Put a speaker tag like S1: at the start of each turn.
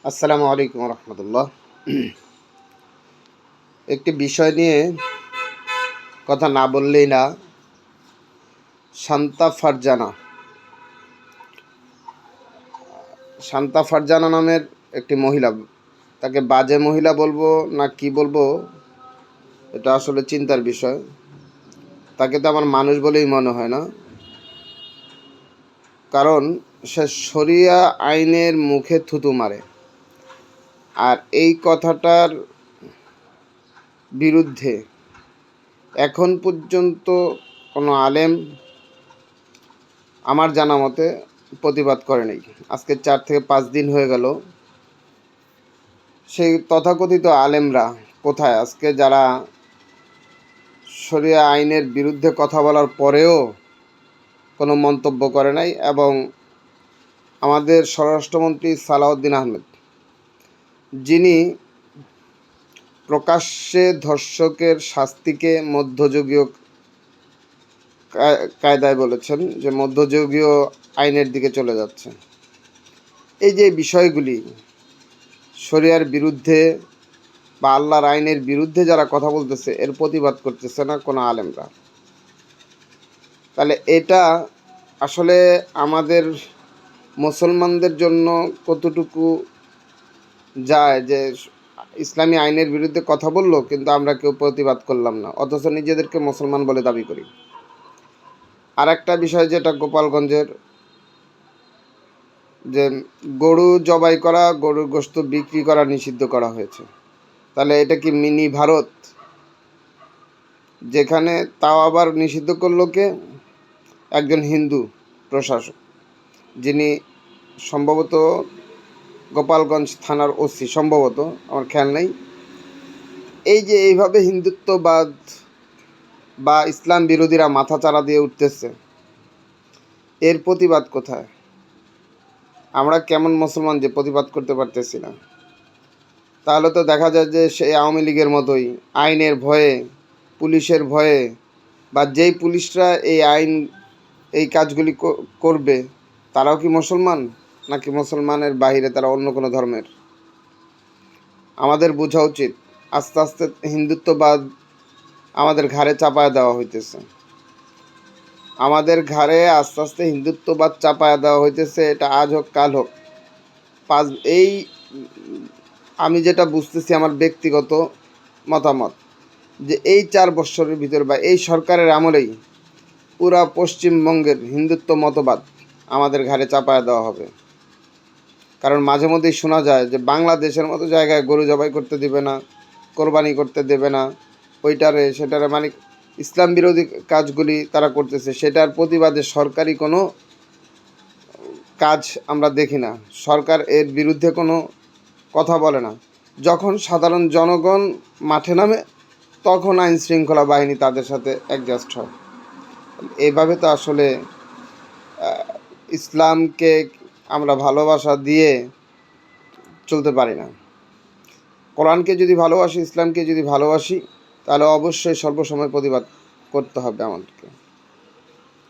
S1: আসসালামু আলাইকুম রহমতুল্লাহ। একটি বিষয় নিয়ে কথা না বললেই না। শান্তা ফারজানা নামের একটি মহিলা, তাকে বাজে মহিলা বলবো না কি বলবো, এটা আসলে চিন্তার বিষয়। তাকে তো আমার মানুষ বলেই মনে হয় না, কারণ সে শরিয়া আইনের মুখে থুতু মারে। আর এই কথাটার বিরুদ্ধে এখন পর্যন্ত কোনো আলেম আমার জানা মতে প্রতিবাদ করে নেই। আজকে 4 থেকে 5 দিন হয়ে গেল। সেই তথাকথিত আলেমরা কোথায়? আজকে যারা শরিয়া আইনের বিরুদ্ধে কথা বলার পরেও কোনো মন্তব্য করে নাই। এবং আমাদের স্বরাষ্ট্রমন্ত্রী সালাউদ্দিন আহমেদ, যিনি প্রকাশ্যে ধর্ষকের শাস্তিকে মধ্যযুগীয় কায়দায় বলেছেন যে মধ্যযুগীয় আইনের দিকে চলে যাচ্ছে। এই যে বিষয়গুলি শরিয়ার বিরুদ্ধে বা আল্লাহর আইনের বিরুদ্ধে যারা কথা বলতেছে, এর প্রতিবাদ করতেছে না কোনো আলেমরা। তাহলে এটা আসলে আমাদের মুসলমানদের জন্য কতটুকু যায় যে ইসলামী আইনের বিরুদ্ধে কথা বললো কিন্তু আমরা কেউ প্রতিবাদ করলাম না, অথচ নিজেদেরকে মুসলমান বলে দাবি করি। আর একটা বিষয় যেটা গোপালগঞ্জের, যে গরু জবাই করা, গরুর গোশত বিক্রি করা নিষিদ্ধ করা হয়েছে। তাহলে এটা কি মিনি ভারত? যেখানে তাও আবার নিষিদ্ধ করলো কে? একজন হিন্দু প্রশাসক, যিনি সম্ভবত গোপালগঞ্জ থানার ওসি, সম্ভবত, আমার খেয়াল নেই। এই যে এইভাবে হিন্দুত্ববাদ বা ইসলাম বিরোধীরা মাথা চারা দিয়ে উঠতেছে, এর প্রতিবাদ কোথায়? আমরা কেমন মুসলমান যে প্রতিবাদ করতে পারতেছি না? তাহলে তো দেখা যায় যে সেই আওয়ামী লীগের মতোই আইনের ভয়ে, পুলিশের ভয়ে, বা যেই পুলিশরা এই কাজগুলি করবে তারাও কি মুসলমান, নাকি মুসলমানের বাহিরে তারা অন্য কোনো ধর্মের? আমাদের বোঝা উচিত আস্তে আস্তে হিন্দুত্ববাদ আমাদের ঘাড়ে চাপায় দেওয়া হইতেছে। আমাদের ঘাড়ে আস্তে আস্তে হিন্দুত্ববাদ চাপায় দেওয়া হইতেছে। এটা আজ হোক কাল হোক। এই আমি যেটা বুঝতেছি, আমার ব্যক্তিগত মতামত, যে এই 4 বছরের ভিতর বা এই সরকারের আমলেই পুরা পশ্চিমবঙ্গের হিন্দুত্ব মতবাদ আমাদের ঘাড়ে চাপায় দেওয়া হবে। কারণ মাঝে মধ্যেই শোনা যায় যে বাংলাদেশের মতো জায়গায় গরু জবাই করতে দেবে না, কোরবানি করতে দেবে না, সেটারে মানে ইসলাম বিরোধী কাজগুলি তারা করতেছে। সেটার প্রতিবাদে সরকারি কোনো কাজ আমরা দেখি না। সরকার এর বিরুদ্ধে কোনো কথা বলে না। যখন সাধারণ জনগণ মাঠে নামে, তখন আইন শৃঙ্খলা বাহিনী তাদের সাথে অ্যাডজাস্ট হয়। এভাবে তো আসলে ইসলামকে আমরা ভালোবাসা দিয়ে চলতে পারি না। কোরআনকে যদি ভালোবাসি, ইসলামকে যদি ভালোবাসি, তাহলে অবশ্যই সর্বসময় প্রতিবাদ করতে হবে আমাদেরকে।